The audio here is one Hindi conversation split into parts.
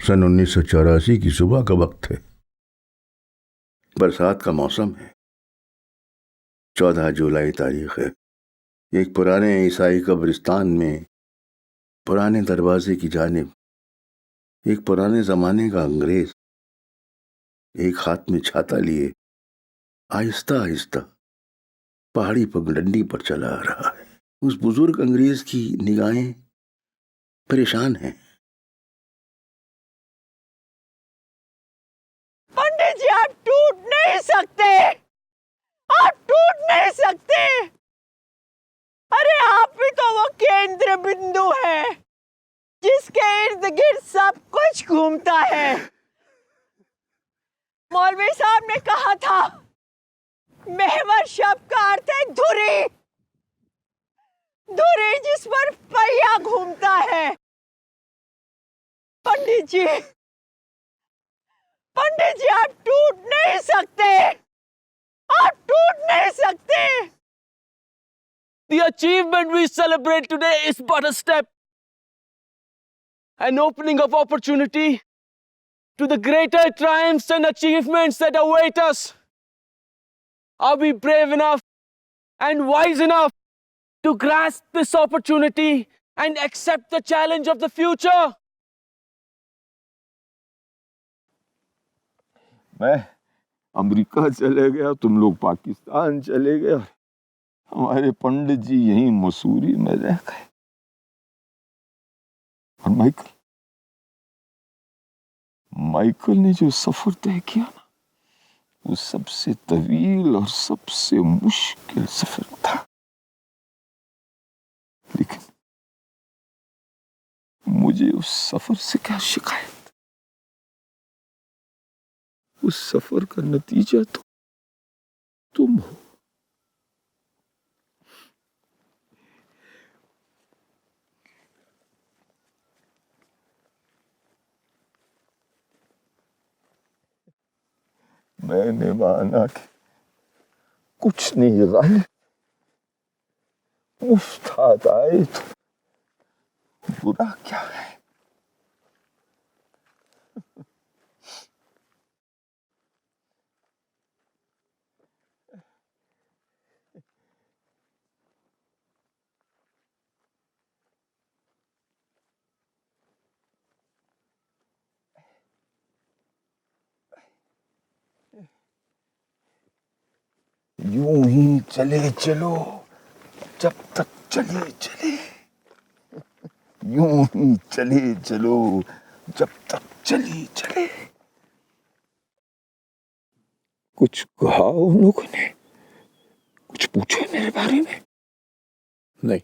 सन 1984 की सुबह का वक्त है। बरसात का मौसम है। 14 जुलाई तारीख है। एक पुराने ईसाई कब्रिस्तान में पुराने दरवाजे की जानिब एक पुराने जमाने का अंग्रेज एक हाथ में छाता लिए आहिस्ता आहिस्ता पहाड़ी पगडंडी पर चला आ रहा है। उस बुजुर्ग अंग्रेज की निगाहें परेशान हैं। पंडित जी, आप टूट नहीं सकते, आप टूट नहीं सकते। अरे आप ही तो वो केंद्र बिंदु है जिसके इर्द गिर्द सब कुछ घूमता है। मौलवी साहब ने कहा था, महवर शब्द का अर्थ है धुरी, धुरी जिस पर पहिया घूमता है। पंडित जी, पंडित जी, आप टूट नहीं सकते, आप टूट नहीं सकते। The achievement we celebrate today is but a step, an opening of opportunity to the greater triumphs and achievements that await us. Are we brave enough and wise enough to grasp this opportunity and accept the challenge of the future? मैं अमेरिका चले गया, तुम लोग पाकिस्तान चले गए, हमारे पंडित जी यहीं मसूरी में रह गए। और माइकल ने जो सफर तय किया ना, वो सबसे तवील और सबसे मुश्किल सफर था। लेकिन मुझे उस सफर से क्या शिकायत? उस सफर का नतीजा तो तुम हो। मैंने माना कि कुछ नहीं गालिब, मुफ्त आए तो बुरा क्या है। यूं ही चले चलो जब तक चले चले, यूं ही चले चलो जब तक चले चले। कुछ कहा उन लोगों ने? कुछ पूछा मेरे बारे में? नहीं,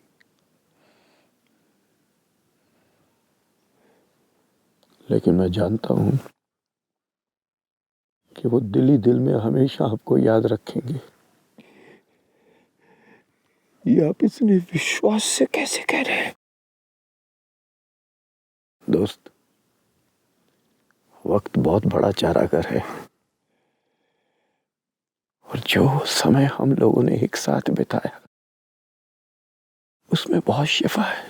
लेकिन मैं जानता हूं कि वो दिल ही दिल में हमेशा आपको याद रखेंगे। ये आप इतने विश्वास से कैसे कह रहे हैं? दोस्त, वक्त बहुत बड़ा चारागार है और जो समय हम लोगों ने एक साथ बिताया उसमें बहुत शिफा है।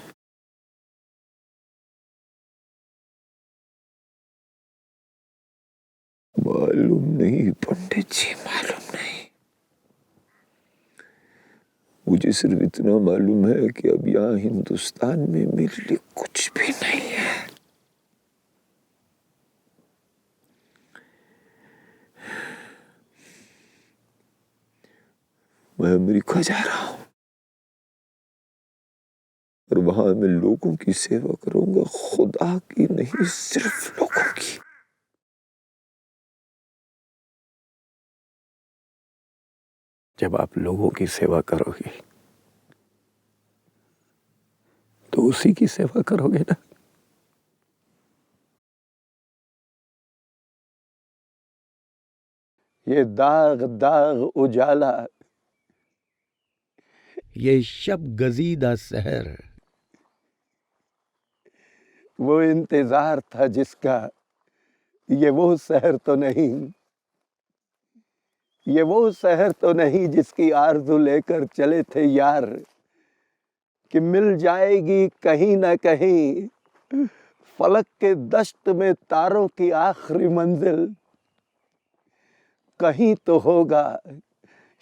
मालूम नहीं पंडित जी, मालूम नहीं। मुझे सिर्फ इतना मालूम है कि अब यहाँ हिंदुस्तान में मेरे लिए कुछ भी नहीं है। मैं अमेरिका जा रहा हूं और वहां मैं लोगों की सेवा करूंगा, खुदा की नहीं, सिर्फ लोगों की। जब आप लोगों की सेवा करोगे तो उसी की सेवा करोगे ना। ये दाग दाग उजाला, ये शब गजीदा सहर, वो इंतजार था जिसका, ये वो शहर तो नहीं, ये वो शहर तो नहीं जिसकी आरज़ू लेकर चले थे यार, कि मिल जाएगी कहीं ना कहीं फलक के दश्त में तारों की आखिरी मंजिल कहीं तो होगा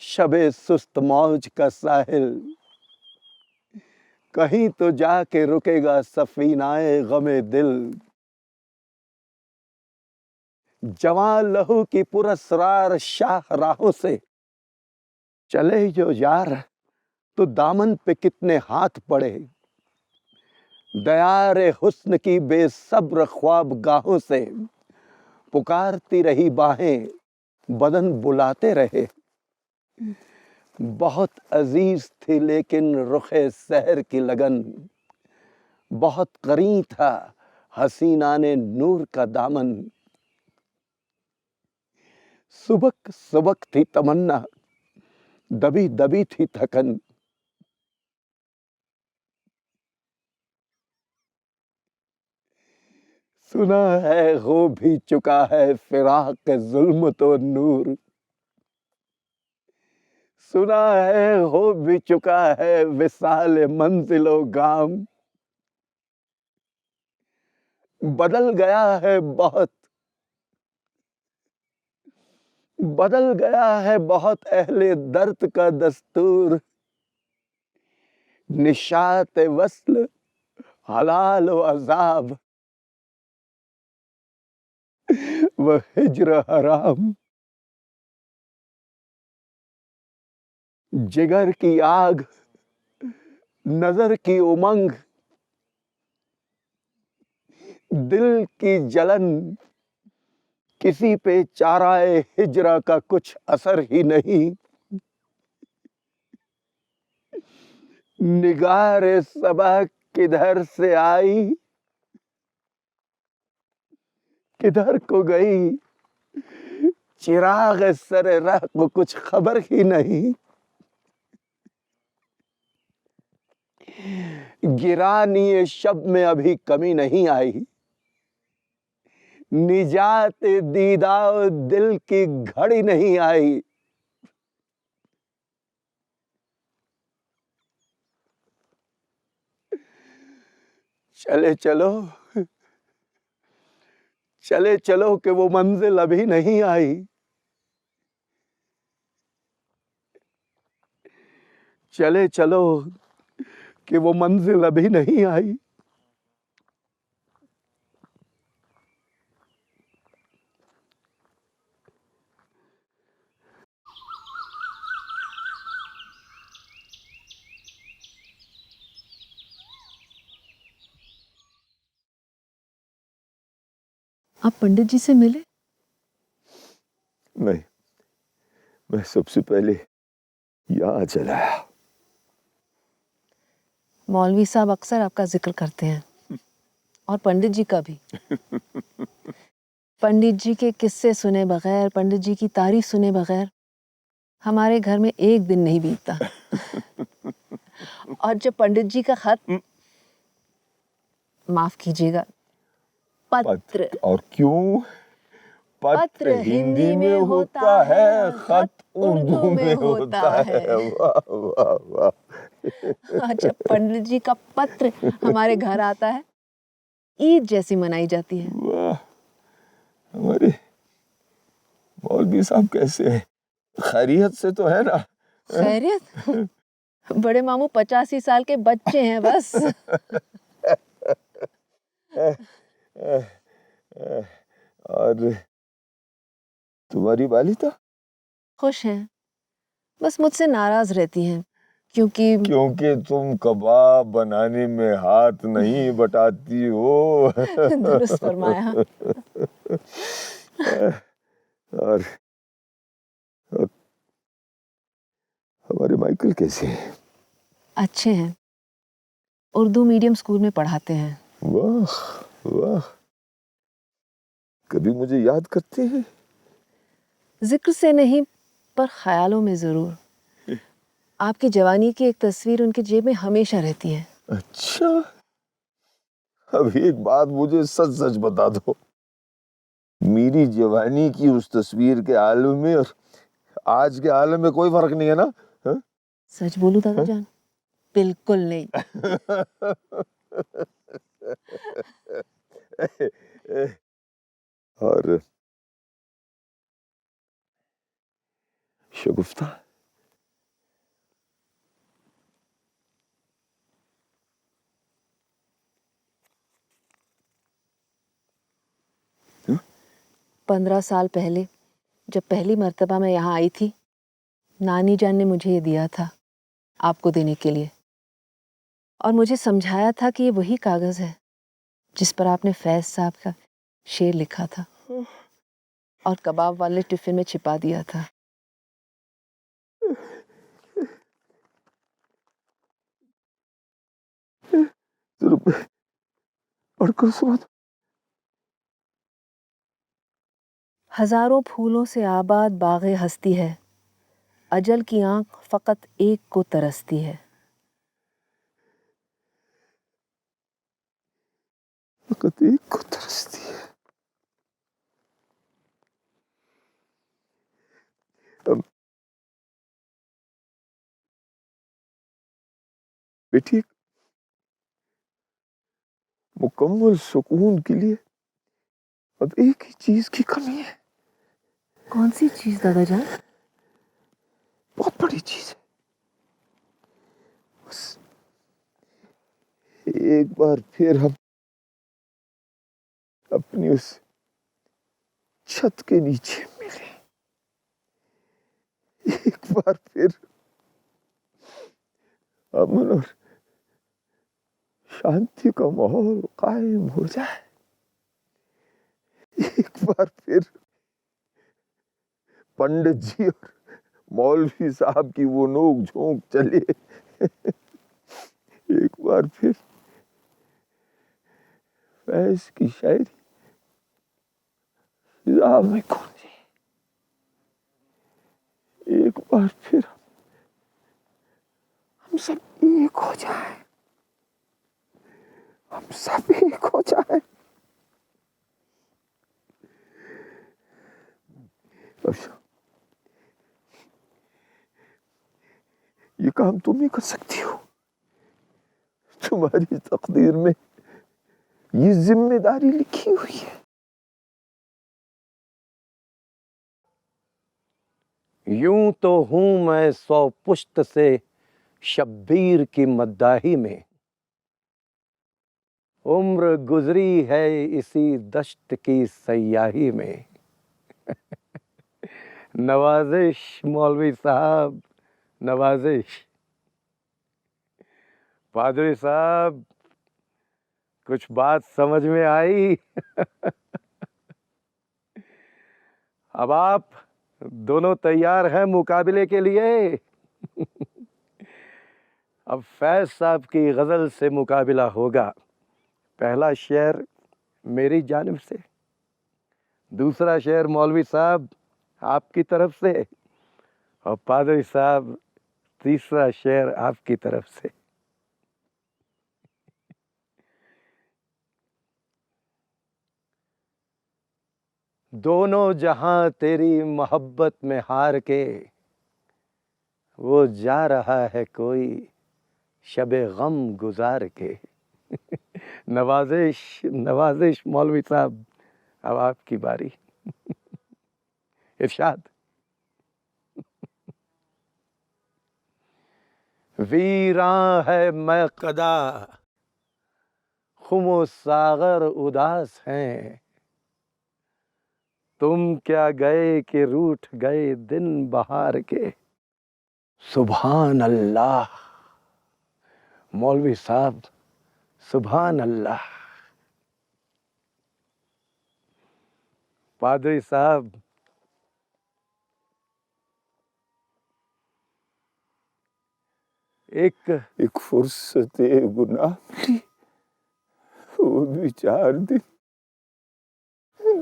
शबे सुस्त मौज का साहिल, कहीं तो जाके रुकेगा सफीनाए गमे दिल। जवान लहू की पुरस्रार शाह राहों से चले जो यार तो दामन पे कितने हाथ पड़े। दयारे हुस्न की बेसब्र ख्वाब गाहों से पुकारती रही बाहें, बदन बुलाते रहे। बहुत अजीज थी लेकिन रुखे सहर की लगन, बहुत करीं था हसीना ने नूर का दामन। सुबक सुबक थी तमन्ना, दबी दबी थी थकन। सुना है हो भी चुका है फिराक के जुल्म तो नूर, सुना है हो भी चुका है विसाल मंजिलो गाम। बदल गया है बहुत, बदल गया है बहुत अहले दर्द का दस्तूर। निशात वस्ल हलाल व अजाब, व हिज्र हराम। जिगर की आग, नजर की उमंग, दिल की जलन, किसी पे चाराए हिजरा का कुछ असर ही नहीं। निगारे सबा किधर से आई, किधर को गई, चिराग सरे राह को कुछ खबर ही नहीं। गिरानी शब में अभी कमी नहीं आई, निजात दीदार दिल की घड़ी नहीं आई। चले चलो, चले चलो कि वो मंजिल अभी नहीं आई। चले चलो कि वो मंजिल अभी नहीं आई। आप पंडित जी से मिले? नहीं, मैं सबसे पहले यहाँ चला आया। मौलवी साहब अक्सर आपका जिक्र करते हैं और पंडित जी का भी। पंडित जी के किस्से सुने बगैर, पंडित जी की तारीफ सुने बगैर हमारे घर में एक दिन नहीं बीतता। और जब पंडित जी का खत, माफ कीजिएगा, पत्र, और क्यों? पत्र हिंदी में होता है, खत उर्दू में होता है। वाह वाह वाह। जब पंडित जी का पत्र हमारे घर आता है, ईद जैसी मनाई जाती है। वाह, हमारे मौलवी साहब कैसे हैं? खैरियत से तो है ना? खैरियत? बड़े मामू 85 साल के बच्चे हैं बस। और तुम्हारी वालिदा? खुश हैं, बस मुझसे नाराज रहती हैं क्योंकि तुम कबाब बनाने में हाथ नहीं बटाती हो। दुरुस्त फरमाया। और हमारे माइकल कैसे हैं? अच्छे हैं, उर्दू मीडियम स्कूल में पढ़ाते हैं। वाह वाह, कभी मुझे याद करते हैं? जिक्र से नहीं पर ख्यालों में जरूर। आपकी जवानी की एक तस्वीर उनकी जेब में हमेशा रहती है। अच्छा, अब एक बात मुझे सच सच बता दो, मेरी जवानी की उस तस्वीर के आलम में और आज के आलम में कोई फर्क नहीं है ना? हा? सच बोलूं दादा जान, बिल्कुल नहीं। 15 साल पहले जब पहली मर्तबा मैं यहाँ आई थी, नानी जान ने मुझे ये दिया था आपको देने के लिए, और मुझे समझाया था कि ये वही कागज है जिस पर आपने फैज साहब का शेर लिखा था और कबाब वाले टिफिन में छिपा दिया था। और कुछ हजारों फूलों से आबाद बाग़े हस्ती है, अजल की आंख फकत एक को तरसती है। फकत एक को तरसती है। अब बेटी, मुकम्मल सुकून के लिए अब एक ही चीज की कमी है। कौन सी चीज दादा जान? बहुत बड़ी चीज है। बस एक बार फिर हम अपनी उस छत के नीचे मिले, एक बार फिर अमन और शांति का माहौल कायम हो जाए, एक बार फिर पंडित जी और मौलवी साहब की वो नोक झोंक चले, एक बार फिर फैज की शायरी फिजा में गूंजे, एक बार फिर हम सब एक हो जाए, हम सब एक हो जाए। ये काम तुम ही कर सकती हो, तुम्हारी तकदीर में ये जिम्मेदारी लिखी हुई है। यूं तो हूं मैं 100 पुश्त से शब्बीर की मद्दाही में, उम्र गुजरी है इसी दश्त की सयाही में। नवाजिश मौलवी साहब, नवाजिश। पादरी साहब, कुछ बात समझ में आई? अब आप दोनों तैयार हैं मुकाबले के लिए? अब फैज साहब की गजल से मुकाबला होगा। पहला शेर मेरी जानिब से, दूसरा शेर मौलवी साहब आपकी तरफ से, और पादरी साहब तीसरा शेर आपकी तरफ से। दोनों जहां तेरी मोहब्बत में हार के, वो जा रहा है कोई शबे गम गुजार के। नवाजिश नवाजिश मौलवी साहब, अब आपकी बारी। इरशाद। वीरां है मैं कदा, खुमो सागर उदास हैं, तुम क्या गए कि रूठ गए दिन बहार के। सुभान अल्लाह मौलवी साहब, सुभान अल्लाह। पादरी साहब, एक फुर्सत गुनाह मिली, वो भी 4 दिन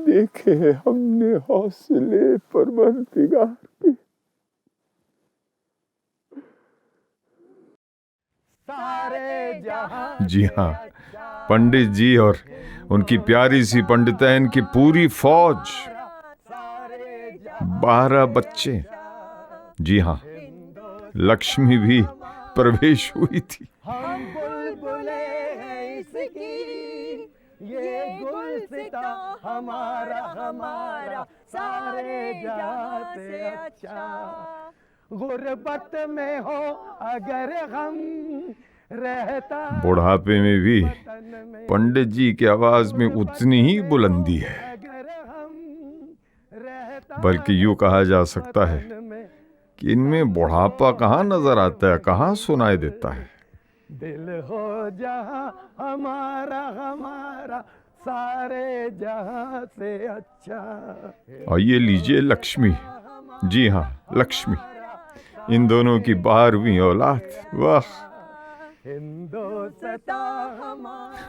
देखे हमने हौसले परवरदिगार के। जी हाँ, पंडित जी और उनकी प्यारी सी पंडितैन की पूरी फौज, 12 बच्चे। जी हाँ, लक्ष्मी भी प्रवेश हुई थी। हम बुलबुले हैं इसकी, ये गुलसिता हमारा हमारा सारे जहां से अच्छा। गुर्बत में हो अगर हम रहता, बुढ़ापे में भी पंडित जी की आवाज में उतनी ही बुलंदी है। अगर हम बल्कि यूं कहा जा सकता है कि इनमें बुढ़ापा कहाँ नजर आता है, कहाँ सुनाई देता है। दिल हो जहां हमारा हमारा सारे जहां से अच्छा। और ये लीजिए लक्ष्मी, जी हाँ लक्ष्मी, इन दोनों की 12वीं औलाद। वाह।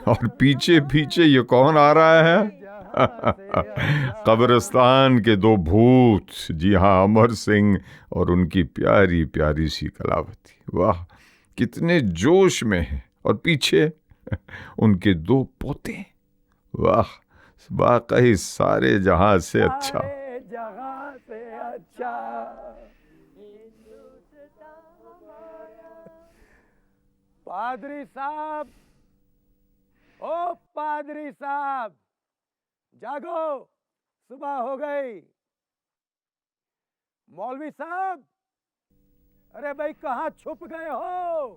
और पीछे पीछे ये कौन आ रहा है? कब्रिस्तान के 2 भूत, जी हाँ अमर सिंह और उनकी प्यारी प्यारी सी कलावती। वाह कितने जोश में हैं। और पीछे उनके 2 पोते। वाह वाकई सारे जहां से अच्छा। जहां से अच्छा। पादरी साहब, ओ पादरी साहब, जागो, सुबह हो गई। मौलवी साहब, अरे भाई कहाँ छुप गए हो?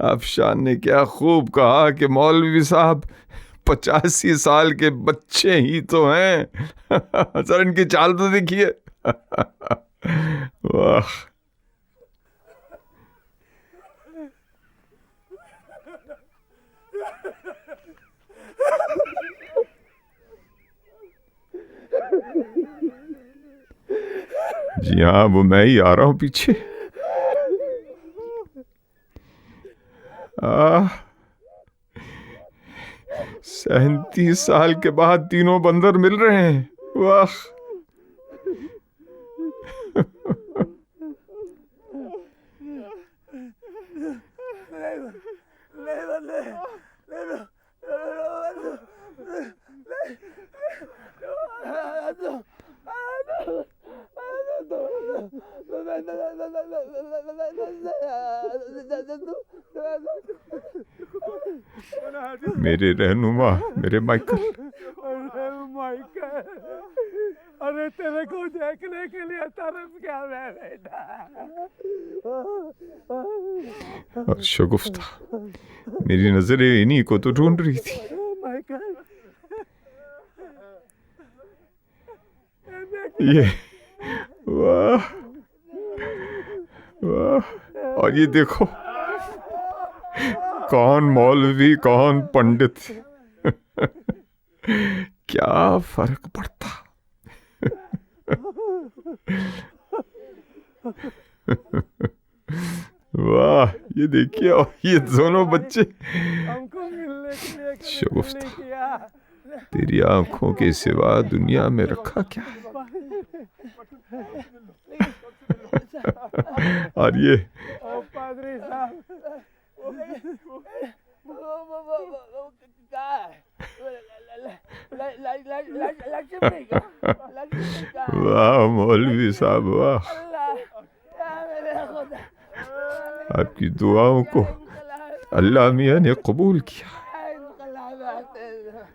अफशान ने क्या खूब कहा कि मौलवी साहब 85 साल के बच्चे ही तो हैं। सर इनकी चाल तो देखिए। वाह। जी हाँ वो मैं ही आ रहा हूं पीछे। 37 साल के बाद तीनों बंदर मिल रहे हैं। वाह। मेरे रहनुमा, मेरे माइकल। माइकल, अरे तेरे को देखने के लिए तरस गया मैं बेटा। और शगुफ्ता, मेरी नजरें इन्हीं को तो ढूंढ रही थी। माइकल, ये वाह वाह। और ये देखो कौन मौलवी कौन पंडित, क्या फर्क पड़ता। वाह ये देखिए, और ये दोनों बच्चे। हमको मिलने के लिए शगुफ्ता, तेरी आंखों के सिवा दुनिया में रखा क्या है? और ये पादरी साहब, वाह मौलवी साहब वाह। आपकी दुआओं को अल्लाह मियां ने कबूल किया।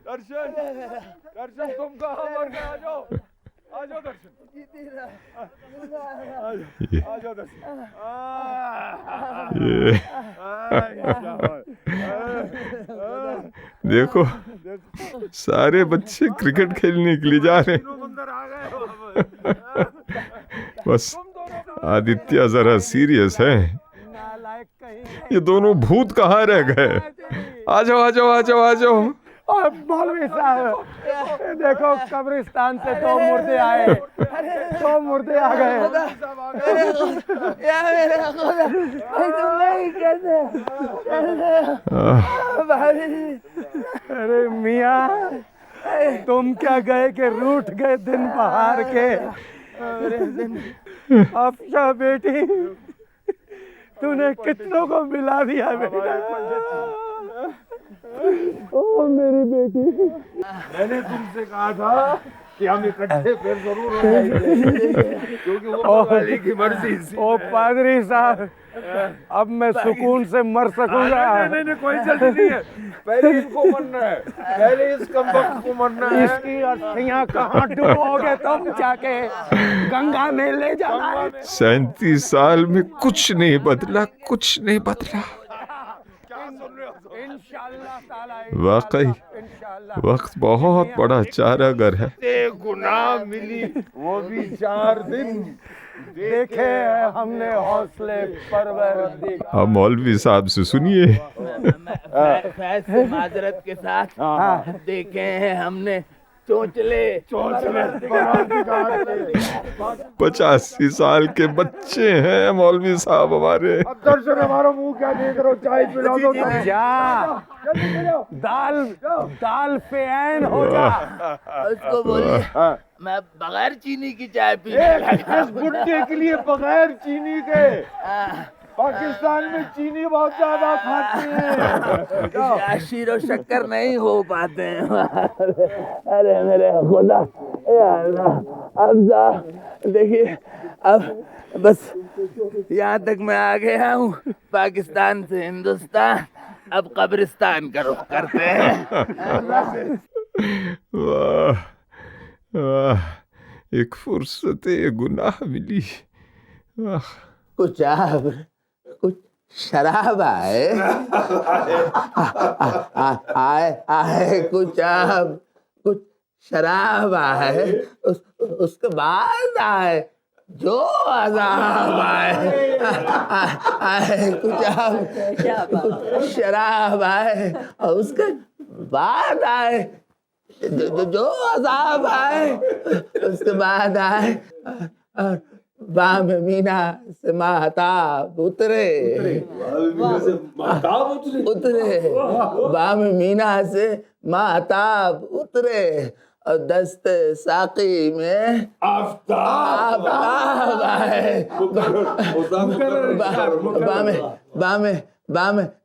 दर्शन, दर्शन तुम कहाँ मर गए? आ जाओ, आ जाओ दर्शन, आ जाओ दर्शन। देखो सारे बच्चे क्रिकेट खेलने के लिए जा रहे हैं। बस आदित्य जरा सीरियस है। ये दोनों भूत कहाँ रह गए? आ जाओ आ जाओ आ जाओ आ जाओ। और मौलवी साहब देखो, कब्रिस्तान से 2 मुर्दे आए, 2 मुर्दे आ गए। अरे मियाँ, तुम क्या गए कि रूठ गए दिन बहार के? अफशा बेटी, तूने कितनों को मिला दिया बेटा। ओ मेरी बेटी, मैंने तुमसे कहा था कि हम इकट्ठे फिर जरूर हो जाएंगे, क्योंकि वो वाली की मर्जी थी। ओ पादरी साहब, अब मैं सुकून से मर सकूंगा? नहीं कोई जल्दी नहीं है, पहले इनको मरना है, पहले इस कमबख्त को मरना है। इसकी अस्थियां कहाँ डुबोगे तुम जाके? गंगा में ले जाना है। 37 साल में कुछ नहीं बदला, कुछ नहीं बदला। क्या सुन रहे हो? इंशाअल्लाह ताला, वाकई इंशाअल्लाह। वक्त बहुत बड़ा चारागर है। गुनाह मिली वो भी 4 दिन। देखे हैं हमने हौसले परवर। अब मौलवी साहब से सुनिए। फैज से माजरत के साथ देखे हैं हमने चोंचले 85 साल के बच्चे हैं मौलवी साहब हमारे। दर्शन हमारा मुंह क्या देख रहे हो, चाय पिला दो। जा दाल पे ऐन हो जा। उसको बोलिए मैं बगैर चीनी की चाय पी इस बुढ़े के लिए बगैर चीनी के। पाकिस्तान में चीनी बहुत ज्यादा खाते हैं, शीरो शक्कर नहीं हो पाते हैं। अरे मेरे खुदा, अब देखिए, अब बस यहाँ तक मैं आ गया हूँ। पाकिस्तान से हिंदुस्तान, अब कब्रिस्तान का रुख करते हैं। वाह वाह, एक फुर्सत गुनाह मिली। वाह, कुछ शराब आए आए कुछ शराब आए, उसके बाद आए जो अज़ाब आए। कुछ शराब आए और उसके बाद आए जो अज़ाब आए, उसके बाद आए। और बाम मीना से महताब उतरे, बाम मीना से महताब उतरे और दस्ते साकी में आफताब आए।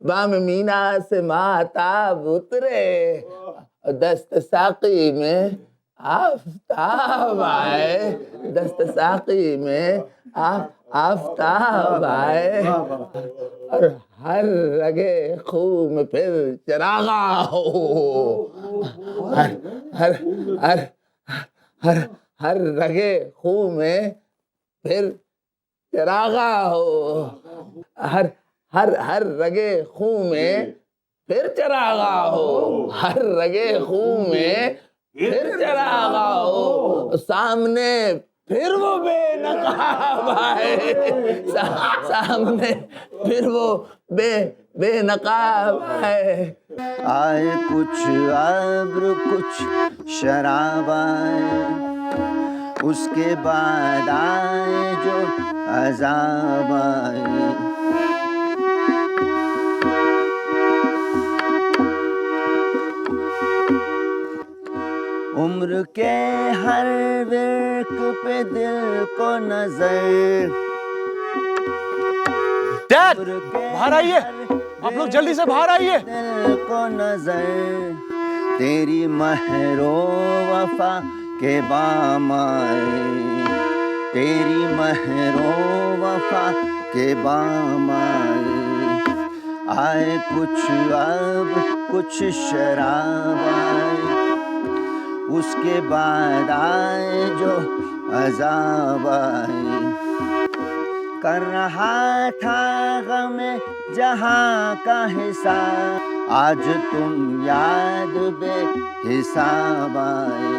बाम मीना से महताब उतरे और दस्त साकी में आफताब आए, दस्त साकी में आफताब आए। और हर रगे खून में फिर चरागा हो, हर रगे खून में फिर चरागा हो। हर रगे खून में फिर चरागा हो, हर रगे खून में फिर चरागा हो। सामने फिर वो बेनकाब आए, सामने फिर वो बेनकाब आए। कुछ अब्र कुछ शराब आए, उसके बाद आए जो अज़ाब आए। उम्र के हर वर्क पे दिल को नजर। डैड, बाहर आइए, आप लोग जल्दी से बाहर आइए। दिल को नजर तेरी महरो वफा के बाम आए, तेरी महरो वफा के बाम आए। कुछ अब कुछ शराब आए, उसके बाद आए जो अज़ाब आए। कर रहा था गम जहां का हिसाब, आज तुम याद बेहिसाब आए।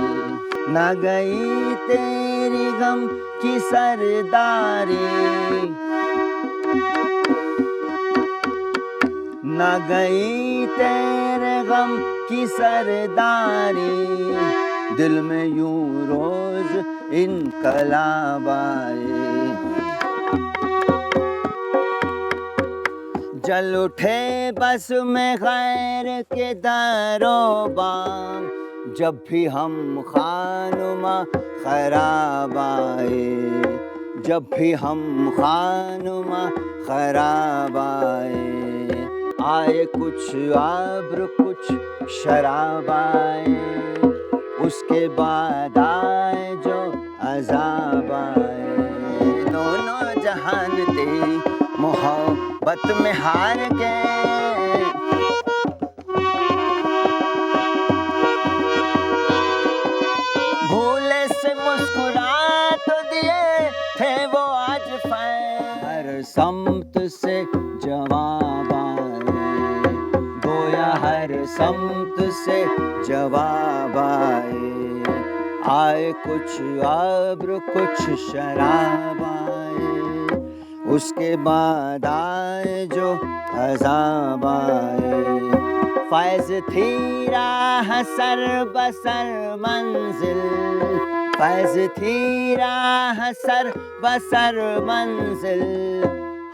न गई तेरी गम की सरदारी, न गई तेरे गम की सरदारी। दिल में यूं रोज इनकलाब आए। जल उठे बस में खैर के दरोबाम, जब भी हम खानुमा खराब आए, जब भी हम खानुमा खराब आए। आए कुछ अब्र कुछ शराब आए, उसके बाद आए जो अज़ाब आए। दोनों जहान तेरी मोहब्बत में हार गए, भूले से मुस्कुरा तो दिए थे वो आज फैन। हर सम्त से जवाब आए, समत से जवाब आए कुछ अब्र कुछ शराब आए, उसके बाद आए जो अज़ाब आए। फैज़ थी राह सर बसर मंजिल, फैज़ थी राह सर बसर मंजिल,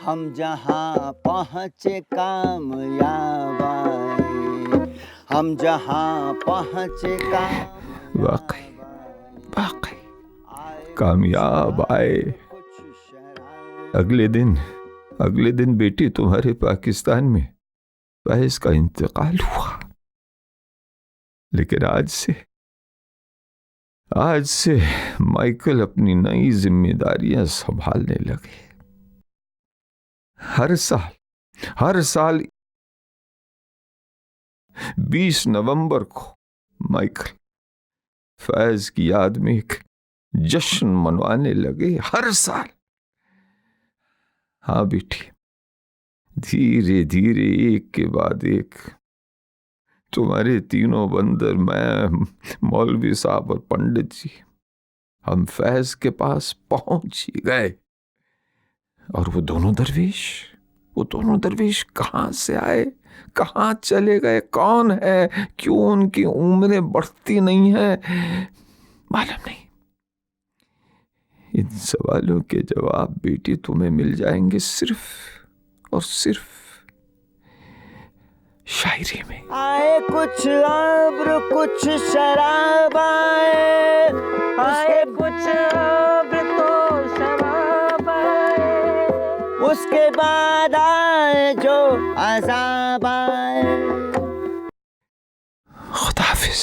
हम जहाँ पहुँचे कामयाब आए, हम जहाँ पहुँचे वाकई वाकई कामयाब आए। अगले दिन बेटी तुम्हारे पाकिस्तान में फैज का इंतकाल हुआ, लेकिन आज से माइकल अपनी नई जिम्मेदारियां संभालने लगे। हर साल 20 नवंबर को माइकल फैज की याद में एक जश्न मनवाने लगे। हर साल। हाँ बेटी, धीरे धीरे एक के बाद एक तुम्हारे तीनों बंदर, मैं, मौलवी साहब और पंडित जी, हम फैज के पास पहुंच ही गए। और वो दोनों दरवेश कहां से आए, कहां चले गए, कौन है, क्यों उनकी उम्रें बढ़ती नहीं है, मालूम नहीं। इन सवालों के जवाब बेटी तुम्हें मिल जाएंगे सिर्फ और सिर्फ शायरी में। आए कुछ अब्र कुछ शराब आए, कुछ अब्र तो शराब आए, उसके बाद आए जो अज़ाब आए। खुदा हाफिज।